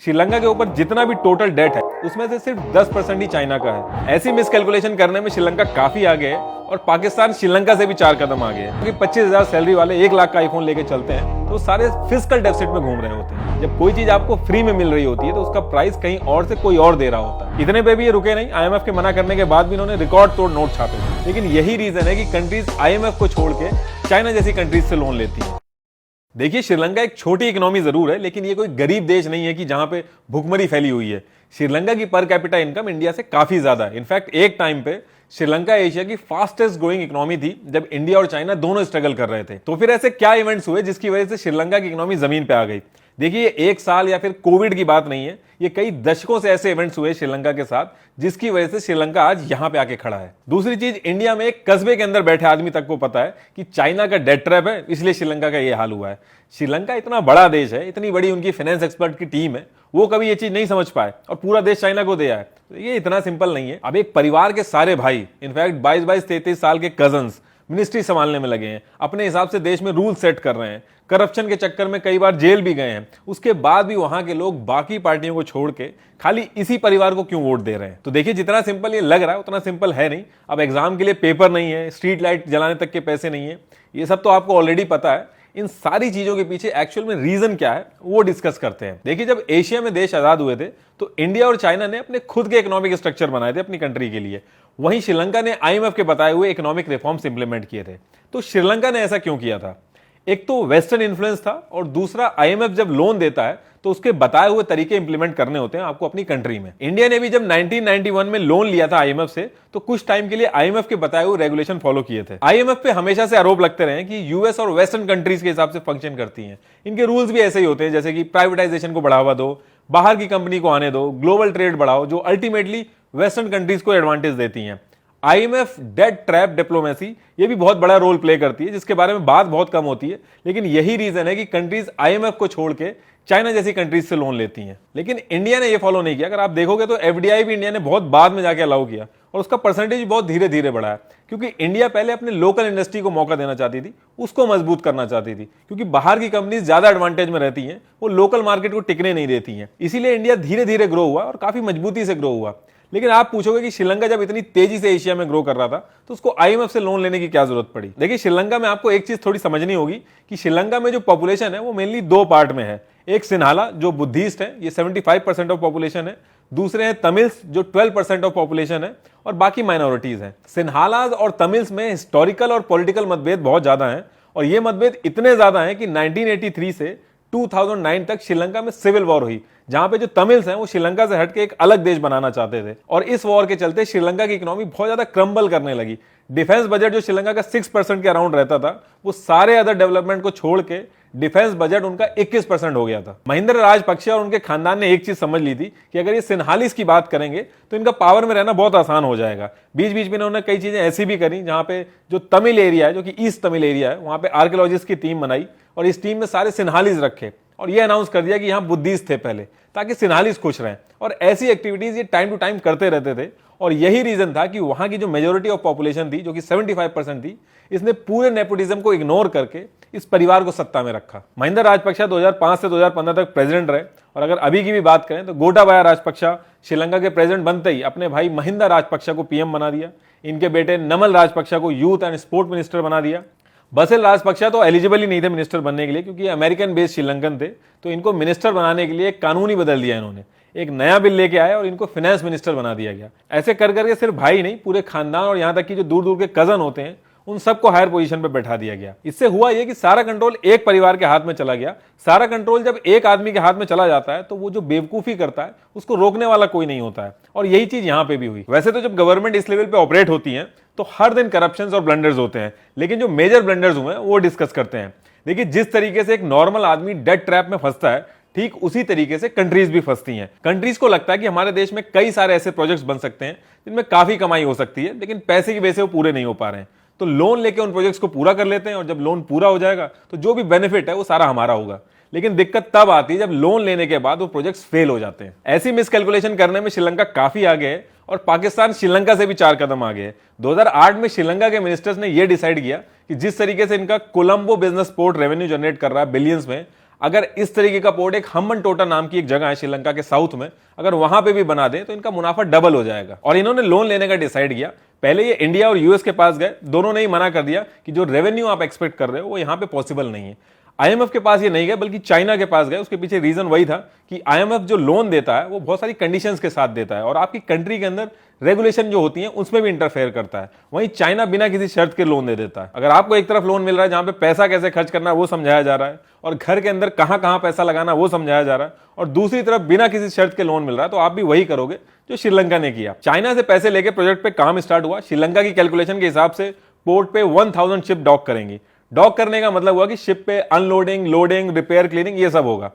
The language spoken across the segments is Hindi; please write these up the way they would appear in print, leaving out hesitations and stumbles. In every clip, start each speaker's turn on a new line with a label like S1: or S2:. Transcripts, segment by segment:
S1: श्रीलंका के ऊपर जितना भी टोटल डेट है उसमें से सिर्फ 10% ही चाइना का है। ऐसी मिसकैलकुलेशन करने में श्रीलंका काफी आगे है और पाकिस्तान श्रीलंका से भी 4 कदम आगे है, क्योंकि 25,000 सैलरी वाले 1 लाख का आईफोन लेके चलते हैं तो सारे फिस्कल डेफिसिट में घूम रहे होते हैं। जब कोई चीज आपको फ्री में मिल रही होती है तो उसका प्राइस कहीं और से कोई और दे रहा होता है। इतने पे भी ये रुके नहीं, IMF के मना करने के बाद भी इन्होंने रिकॉर्ड तोड़ नोट छापे। लेकिन यही रीजन है कि कंट्रीज IMF को छोड़ के चाइना जैसी कंट्रीज से लोन लेती है। देखिए, श्रीलंका एक छोटी इकोनॉमी जरूर है, लेकिन ये कोई गरीब देश नहीं है कि जहां पे भुखमरी फैली हुई है। श्रीलंका की पर कैपिटा इनकम इंडिया से काफी ज्यादा है। इनफैक्ट एक टाइम पे श्रीलंका एशिया की फास्टेस्ट ग्रोइंग इकोनॉमी थी जब इंडिया और चाइना दोनों स्ट्रगल कर रहे थे। तो फिर ऐसे क्या इवेंट्स हुए जिसकी वजह से श्रीलंका की इकोनॉमी जमीन पे आ गई? देखिए, ये 1 साल या फिर कोविड की बात नहीं है, ये कई दशकों से ऐसे इवेंट्स हुए श्रीलंका के साथ जिसकी वजह से श्रीलंका आज यहां पे आके खड़ा है। दूसरी चीज, इंडिया में एक कस्बे के अंदर बैठे आदमी तक को पता है कि चाइना का डेट ट्रैप है, इसलिए श्रीलंका का ये हाल हुआ है। श्रीलंका इतना बड़ा देश है, इतनी बड़ी उनकी फाइनेंस एक्सपर्ट की टीम है, वो कभी ये चीज नहीं समझ पाए और पूरा देश चाइना को दिया है। तो ये इतना सिंपल नहीं है। अब एक परिवार के सारे भाई, इनफैक्ट 22-22, 33 साल के कजन्स मिनिस्ट्री संभालने में लगे हैं, अपने हिसाब से देश में रूल सेट कर रहे हैं, करप्शन के चक्कर में कई बार जेल भी गए हैं। उसके बाद भी वहां के लोग बाकी पार्टियों को छोड़ के खाली इसी परिवार को क्यों वोट दे रहे हैं? तो देखिए, जितना सिंपल ये लग रहा है उतना सिंपल है नहीं। अब एग्जाम के लिए पेपर नहीं है, स्ट्रीट लाइट जलाने तक के पैसे नहीं है, ये सब तो आपको ऑलरेडी पता है। इन सारी चीजों के पीछे एक्चुअल में रीजन क्या है वो डिस्कस करते हैं। देखिए, जब एशिया में देश आजाद हुए थे तो इंडिया और चाइना ने अपने खुद के इकोनॉमिक स्ट्रक्चर बनाए थे अपनी कंट्री के लिए। वहीं श्रीलंका ने IMF के बताए हुए इकोनॉमिक रिफॉर्म्स इंप्लीमेंट किए थे। तो श्रीलंका ने ऐसा क्यों किया था? एक तो वेस्टर्न इन्फ्लुएंस था और दूसरा IMF जब लोन देता है तो उसके बताए हुए तरीके इंप्लीमेंट करने होते हैं आपको अपनी कंट्री में। इंडिया ने भी जब 1991 में लोन लिया था IMF से तो कुछ टाइम के लिए IMF के बताए हुए रेगुलेशन फॉलो किए थे। IMF पे हमेशा से आरोप लगते रहे कि US और वेस्टर्न कंट्रीज के हिसाब से फंक्शन करती हैं। इनके रूल्स भी ऐसे ही होते हैं, जैसे कि प्राइवेटाइजेशन को बढ़ावा दो, बाहर की कंपनी को आने दो, ग्लोबल ट्रेड बढ़ाओ, जो अल्टीमेटली वेस्टर्न कंट्रीज को एडवांटेज देती हैं। IMF डेट ट्रैप डिप्लोमेसी ये भी बहुत बड़ा रोल प्ले करती है, जिसके बारे में बात बहुत कम होती है। लेकिन यही रीजन है कि कंट्रीज IMF को छोड़ के चाइना जैसी कंट्रीज से लोन लेती हैं। लेकिन इंडिया ने ये फॉलो नहीं किया। अगर आप देखोगे तो FDI भी इंडिया ने बहुत बाद में जाके अलाउ किया और उसका परसेंटेज बहुत धीरे धीरे बढ़ा है, क्योंकि इंडिया पहले अपने लोकल इंडस्ट्री को मौका देना चाहती थी, उसको मजबूत करना चाहती थी, क्योंकि बाहर की कंपनीज ज्यादा एडवांटेज में रहती हैं, वो लोकल मार्केट को टिकने नहीं देती हैं। इसीलिए इंडिया धीरे धीरे ग्रो हुआ और काफी मजबूती से ग्रो हुआ। लेकिन आप पूछोगे कि श्रीलंका जब इतनी तेजी से एशिया में ग्रो कर रहा था तो उसको IMF से लोन लेने की क्या जरूरत पड़ी? देखिए, श्रीलंका में आपको एक चीज थोड़ी समझनी होगी कि श्रीलंका में जो पॉपुलेशन है वो मेनली 2 पार्ट में है। एक सिन्हाला जो बुद्धिस्ट है, ये 75% ऑफ पॉपुलेशन है। दूसरे हैं तमिल्स जो 12% ऑफ पॉपुलेशन है और बाकी माइनॉरिटीज हैं। सिन्हालाज और तमिल्स में हिस्टोरिकल और पॉलिटिकल मतभेद बहुत ज्यादा हैं और ये मतभेद इतने ज्यादा हैं कि 1983 से 2009 तक श्रीलंका में सिविल वॉर हुई, जहां पे जो तमिल्स हैं वो श्रीलंका से हटके एक अलग देश बनाना चाहते थे और इस वॉर के चलते श्रीलंका की इकोनॉमी बहुत ज्यादा क्रम्बल करने लगी। डिफेंस बजट जो श्रीलंका का 6% के अराउंड रहता था, वो सारे अदर डेवलपमेंट को छोड़ के डिफेंस बजट उनका 21% हो गया था। महिंद्र राजपक्षे और उनके खानदान ने एक चीज समझ ली थी कि अगर ये सिन्हालीस की बात करेंगे तो इनका पावर में रहना बहुत आसान हो जाएगा। बीच बीच में इन्होंने कई चीजें ऐसी भी करी जहां पे जो तमिल एरिया है, जो कि ईस्ट तमिल एरिया है, वहां पे आर्कियोलॉजिस्ट की टीम बनाई और इस टीम में सारे सिन्हालीस रखे और ये अनाउंस कर दिया कि यहाँ बुद्धिस्ट थे पहले, ताकि सिन्हालीस खुश रहें। और ऐसी एक्टिविटीज ये टाइम टू टाइम करते रहते थे और यही रीजन था कि वहां की जो मेजोरिटी ऑफ पॉपुलेशन थी, जो कि 75% थी, इसने पूरे नेपोटिज्म को इग्नोर करके इस परिवार को सत्ता में रखा। महिंद्र राजपक्षा 2005 से 2015 तक प्रेसिडेंट रहे और अगर अभी की भी बात करें तो गोटाबाया राजपक्षा श्रीलंका के प्रेसिडेंट बनते ही अपने भाई महिंद्र राजपक्षा को PM बना दिया। इनके बेटे नमल राजपक्षा को यूथ एंड स्पोर्ट मिनिस्टर बना दिया। बसिल राजपक्षा तो एलिजिबल ही नहीं थे मिनिस्टर बनने के लिए, क्योंकि अमेरिकन बेस्ड श्रीलंकन थे, तो इनको मिनिस्टर बनाने के लिए एक कानून ही बदल दिया इन्होंने। एक नया बिल लेके आए और इनको फाइनेंस मिनिस्टर बना दिया गया। ऐसे कर करके सिर्फ भाई नहीं, पूरे खानदान और यहां तक कि जो दूर दूर के कजन होते हैं उन सबको हायर पोजीशन पे बैठा दिया गया। इससे हुआ यह कि सारा कंट्रोल एक परिवार के हाथ में चला गया। सारा कंट्रोल जब एक आदमी के हाथ में चला जाता है तो वो जो बेवकूफी करता है उसको रोकने वाला कोई नहीं होता है और यही चीज यहां पे भी हुई। वैसे तो जब गवर्नमेंट इस लेवल पे ऑपरेट होती है तो हर दिन करप्शन और ब्लंडर्स होते हैं, लेकिन जो मेजर ब्लंडर्स हुए हैं वो डिस्कस करते हैं। देखिए, जिस तरीके से एक नॉर्मल आदमी डेट ट्रैप में फंसता है, ठीक उसी तरीके से कंट्रीज भी फंसती हैं। कंट्रीज को लगता है कि हमारे देश में कई सारे ऐसे प्रोजेक्ट्स बन सकते हैं जिनमें काफी कमाई हो सकती है, लेकिन पैसे की वजह से वो पूरे नहीं हो पा रहे हैं, तो लोन लेके उन प्रोजेक्ट्स को पूरा कर लेते हैं और जब लोन पूरा हो जाएगा तो जो भी बेनिफिट है वो सारा हमारा होगा। लेकिन दिक्कत तब आती है जब लोन लेने के बाद वो प्रोजेक्ट्स फेल हो जाते हैं। ऐसी मिसकैलकुलेशन करने में श्रीलंका काफी आगे है और पाकिस्तान श्रीलंका से भी 4 कदम आगे है। 2008 में श्रीलंका के मिनिस्टर्स ने यह डिसाइड किया कि जिस तरीके से इनका Colombo business port revenue generate कर रहा है बिलियंस में, अगर इस तरीके का पोर्ट एक हम्बनटोटा नाम की एक जगह है श्रीलंका के साउथ में, अगर वहां पे भी बना दे तो इनका मुनाफा डबल हो जाएगा। और इन्होंने लोन लेने का डिसाइड किया। पहले ये इंडिया और यूएस के पास गए, दोनों ने ही मना कर दिया कि जो रेवेन्यू आप एक्सपेक्ट कर रहे हो वो यहां पे पॉसिबल नहीं है। आईएमएफ के पास ये नहीं गए बल्कि चाइना के पास गए। उसके पीछे रीजन वही था कि आईएमएफ जो लोन देता है वो बहुत सारी कंडीशंस के साथ देता है और आपकी कंट्री के अंदर रेगुलेशन जो होती है उसमें भी इंटरफेयर करता है। वहीं चाइना बिना किसी शर्त के लोन दे देता है। अगर आपको एक तरफ लोन मिल रहा है जहां पे पैसा कैसे खर्च करना है वो समझाया जा रहा है और घर के अंदर कहां कहां पैसा लगाना वो समझाया जा रहा है, और दूसरी तरफ बिना किसी शर्त के लोन मिल रहा है, तो आप भी वही करोगे जो श्रीलंका ने किया। चाइना से पैसे लेके प्रोजेक्ट पे काम स्टार्ट हुआ। श्रीलंका की कैलकुलेशन के हिसाब से पोर्ट पे 1000 शिप डॉक करेंगी। डॉक करने का मतलब हुआ कि शिप पे अनलोडिंग, लोडिंग, रिपेयर, क्लीनिंग ये सब होगा।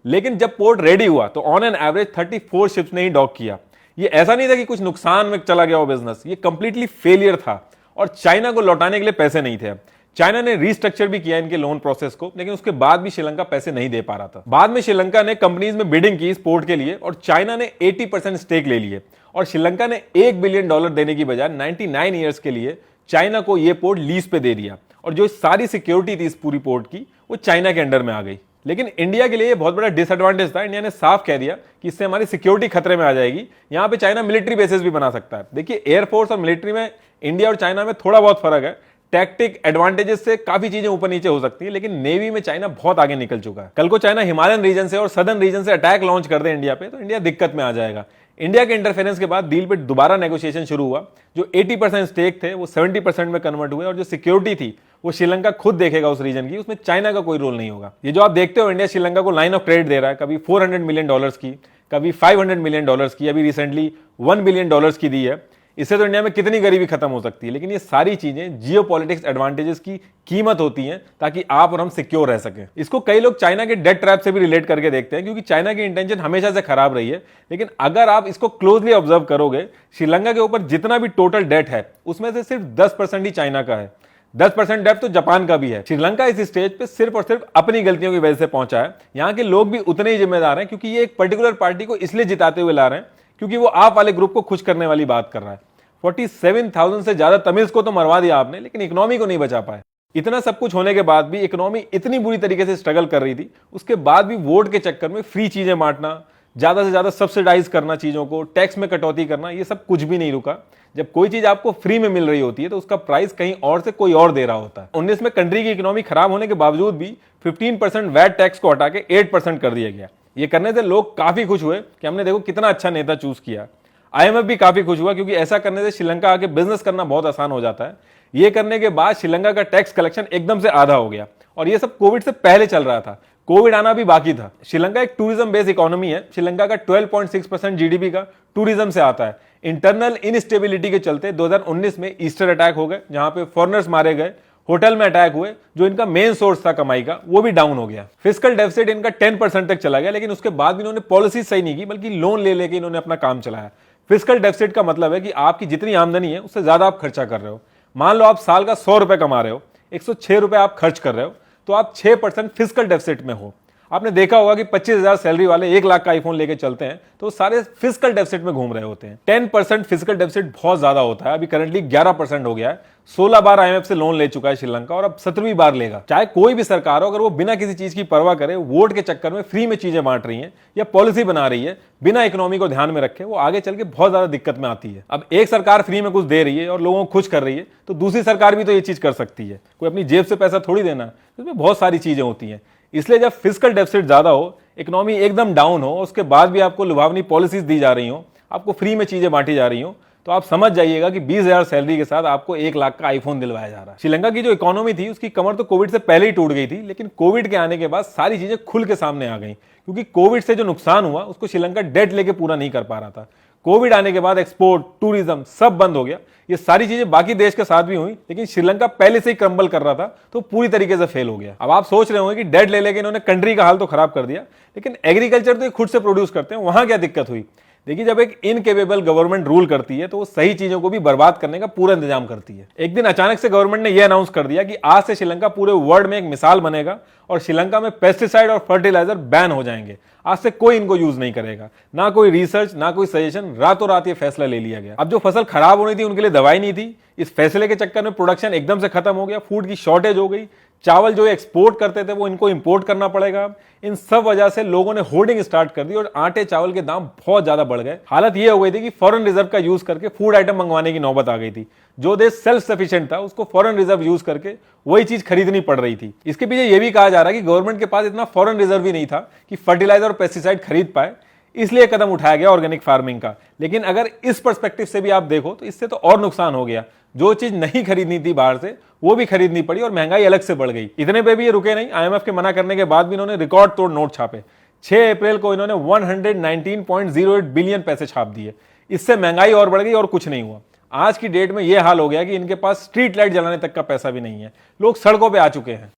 S1: लेकिन जब पोर्ट रेडी हुआ तो ऑन एन एवरेज 34 शिप्स ने ही डॉक किया। ये ऐसा नहीं था कि कुछ नुकसान में चला गया हो बिजनेस, ये कंप्लीटली फेलियर था और चाइना को लौटाने के लिए पैसे नहीं थे। चाइना ने रीस्ट्रक्चर भी किया इनके लोन प्रोसेस को, लेकिन उसके बाद भी श्रीलंका पैसे नहीं दे पा रहा था। बाद में श्रीलंका ने कंपनीज में बिडिंग की इस पोर्ट के लिए और चाइना ने 80% स्टेक ले लिए और श्रीलंका ने $1 बिलियन देने की बजाय 99 ईयर्स के लिए चाइना को यह पोर्ट लीज पे दे दिया और जो सारी सिक्योरिटी थी इस पूरी पोर्ट की वो चाइना के अंडर में आ गई। लेकिन इंडिया के लिए ये बहुत बड़ा डिसएडवांटेज था। इंडिया ने साफ कह दिया कि इससे हमारी सिक्योरिटी खतरे में आ जाएगी। यहां पे चाइना मिलिट्री बेसिस भी बना सकता है। देखिए, एयरफोर्स और मिलिट्री में इंडिया और चाइना में थोड़ा बहुत फर्क है। टैक्टिक एडवांटेजेस से काफी चीजें ऊपर नीचे हो सकती है, लेकिन नेवी में चाइना बहुत आगे निकल चुका है। कल को चाइना हिमालयन रीजन से और सदर्न रीजन से अटैक लॉन्च कर दे इंडिया पे तो इंडिया दिक्कत में आ जाएगा। इंडिया के इंटरफेरेंस के बाद डील पे दोबारा नेगोशिएशन शुरू हुआ। जो 80% स्टेक थे वो 70% में कन्वर्ट हुए और जो सिक्योरिटी थी वो श्रीलंका खुद देखेगा उस रीजन की, उसमें चाइना का कोई रोल नहीं होगा। ये जो आप देखते हो इंडिया श्रीलंका को लाइन ऑफ क्रेडिट दे रहा है, कभी $400 मिलियन की, कभी $500 मिलियन की, अभी रिसेंटली $1 बिलियन की दी है। इससे तो इंडिया में कितनी गरीबी खत्म हो सकती है। लेकिन ये सारी चीजें जियोपॉलिटिक्स एडवांटेजेस की कीमत होती हैं ताकि आप और हम सिक्योर रह सकें। इसको कई लोग चाइना के डेट ट्रैप से भी रिलेट करके देखते हैं, क्योंकि चाइना की इंटेंशन हमेशा से खराब रही है। लेकिन अगर आप इसको क्लोजली ऑब्जर्व करोगे, श्रीलंका के ऊपर जितना भी टोटल डेट है उसमें से सिर्फ 10% ही चाइना का है। 10% डेट तो जापान का भी है। श्रीलंका इस स्टेज पे सिर्फ और सिर्फ अपनी गलतियों की वजह से पहुंचा है। यहाँ के लोग भी उतने ही जिम्मेदार हैं, क्योंकि ये एक पर्टिकुलर पार्टी को इसलिए जिताते हुए ला रहे हैं क्योंकि वो आप वाले ग्रुप को खुश करने वाली बात कर रहा है। 47,000 से ज्यादा तमिल्स को तो मरवा दिया आपने, लेकिन इकोनॉमी को नहीं बचा पाए। इतना सब कुछ होने के बाद भी इकोनॉमी इतनी बुरी तरीके से स्ट्रगल कर रही थी, उसके बाद भी वोट के चक्कर में फ्री चीजें बांटना, ज्यादा से ज्यादा सब्सिडाइज करना चीजों को, टैक्स में कटौती करना, ये सब कुछ भी नहीं रुका। जब कोई चीज आपको फ्री में मिल रही होती है तो उसका प्राइस कहीं और से कोई और दे रहा होता है। 19 में कंट्री की इकोनॉमी खराब होने के बावजूद भी 15% वैट टैक्स को हटा के 8% कर दिया गया। ये करने से लोग काफी खुश हुए कि हमने देखो कितना अच्छा नेता चूज किया। आईएमएफ भी काफी खुश हुआ, क्योंकि ऐसा करने से श्रीलंका आके बिजनेस करना बहुत आसान हो जाता है। ये करने के बाद श्रीलंका का टैक्स कलेक्शन एकदम से आधा हो गया और ये सब कोविड से पहले चल रहा था। कोविड आना भी बाकी था। श्रीलंका एक टूरिज्म बेस्ड इकोनॉमी है। श्रीलंका का 12.6% जीडीपी का टूरिज्म से आता है। इंटरनल इनस्टेबिलिटी के चलते 2019 में ईस्टर अटैक हो गए, जहां पे फॉरेनर्स मारे गए, होटल में अटैक हुए, जो इनका मेन सोर्स था कमाई का वो भी डाउन हो गया। फिस्कल डेफिसिट इनका 10% तक चला गया, लेकिन उसके बाद भी इन्होंने पॉलिसी सही नहीं की, बल्कि लोन ले लेके इन्होंने अपना काम चलाया। फिस्कल डेफिसिट का मतलब है कि आपकी जितनी आमदनी है उससे ज्यादा आप खर्चा कर रहे हो। मान लो आप साल का 100 रुपए कमा रहे हो, 106 रुपए आप खर्च कर रहे हो, तो आप 6% फिस्कल डेफिसिट में हो। आपने देखा होगा कि 25,000 सैलरी वाले 1 लाख का आईफोन लेके चलते हैं तो सारे फिस्कल डेफिसिट में घूम रहे होते हैं। 10% फिस्कल डेफिसिट बहुत ज्यादा होता है। अभी करंटली 11% हो गया है। 16 बार आईएमएफ से लोन ले चुका है श्रीलंका और अब 17वीं बार लेगा। चाहे कोई भी सरकार हो, अगर वो बिना किसी चीज की परवाह करे वोट के चक्कर में फ्री में चीजें बांट रही है या पॉलिसी बना रही है बिना इकोनॉमी को ध्यान में रखे, वो आगे चल के बहुत ज्यादा दिक्कत में आती है। अब एक सरकार फ्री में कुछ दे रही है और लोगों को खुश कर रही है, तो दूसरी सरकार भी तो ये चीज कर सकती है। कोई अपनी जेब से पैसा थोड़ी देना, इसमें बहुत सारी चीजें होती हैं। इसलिए जब फिस्कल डेफिसिट ज्यादा हो, इकोनॉमी एकदम डाउन हो, उसके बाद भी आपको लुभावनी पॉलिसीज दी जा रही हो, आपको फ्री में चीजें बांटी जा रही हो, तो आप समझ जाइएगा कि 20,000 सैलरी के साथ आपको 1 लाख का आईफोन दिलवाया जा रहा है। श्रीलंका की जो इकोनॉमी थी उसकी कमर तो कोविड से पहले ही टूट गई थी, लेकिन कोविड के आने के बाद सारी चीजें खुल के सामने आ गई, क्योंकि कोविड से जो नुकसान हुआ उसको श्रीलंका डेट लेके पूरा नहीं कर पा रहा था। कोविड आने के बाद एक्सपोर्ट, टूरिज्म सब बंद हो गया। ये सारी चीजें बाकी देश के साथ भी हुई, लेकिन श्रीलंका पहले से ही क्रम्बल कर रहा था, तो पूरी तरीके से फेल हो गया। अब आप सोच रहे होंगे कि डेट ले लेके इन्होंने कंट्री का हाल तो खराब कर दिया, लेकिन एग्रीकल्चर तो ये खुद से प्रोड्यूस करते हैं, वहां क्या दिक्कत हुई? देखिए, जब एक इनकेपेबल गवर्नमेंट रूल करती है तो वो सही चीजों को भी बर्बाद करने का पूरा इंतजाम करती है। एक दिन अचानक से गवर्नमेंट ने यह अनाउंस कर दिया कि आज से श्रीलंका पूरे वर्ल्ड में एक मिसाल बनेगा और श्रीलंका में पेस्टिसाइड और फर्टिलाइजर बैन हो जाएंगे। आज से कोई इनको यूज नहीं करेगा, ना कोई रिसर्च, ना कोई सजेशन, रातों रात ये फैसला ले लिया गया। अब जो फसल खराब होनी थी उनके लिए दवाई नहीं थी, इस फैसले के चक्कर में प्रोडक्शन एकदम से खत्म हो गया, फूड की शॉर्टेज हो गई, चावल जो एक्सपोर्ट करते थे वो इनको इंपोर्ट करना पड़ेगा। इन सब वजह से लोगों ने होर्डिंग स्टार्ट कर दी और आटे चावल के दाम बहुत ज्यादा बढ़ गए। हालत ये हो गई थी कि फॉरेन रिजर्व का यूज करके फूड आइटम मंगवाने की नौबत आ गई थी। जो देश सेल्फ सफिशिएंट था उसको फॉरेन रिजर्व यूज करके वही चीज खरीदनी पड़ रही थी। इसके पीछे यह भी कहा जा रहा है कि गवर्नमेंट के पास इतना फॉरेन रिजर्व भी नहीं था कि फर्टिलाइजर और पेस्टिसाइड खरीद पाए, इसलिए कदम उठाया गया ऑर्गेनिक फार्मिंग का। लेकिन अगर इस पर्सपेक्टिव से भी आप देखो तो इससे तो और नुकसान हो गया। जो चीज नहीं खरीदनी थी बाहर से वो भी खरीदनी पड़ी और महंगाई अलग से बढ़ गई। इतने पे भी ये रुके नहीं, आईएमएफ के मना करने के बाद भी इन्होंने रिकॉर्ड तोड़ नोट छापे। 6 अप्रैल को इन्होंने 119.08 बिलियन पैसे छाप दिए। इससे महंगाई और बढ़ गई और कुछ नहीं हुआ। आज की डेट में यह हाल हो गया कि इनके पास स्ट्रीट लाइट जलाने तक का पैसा भी नहीं है। लोग सड़कों पर आ चुके हैं।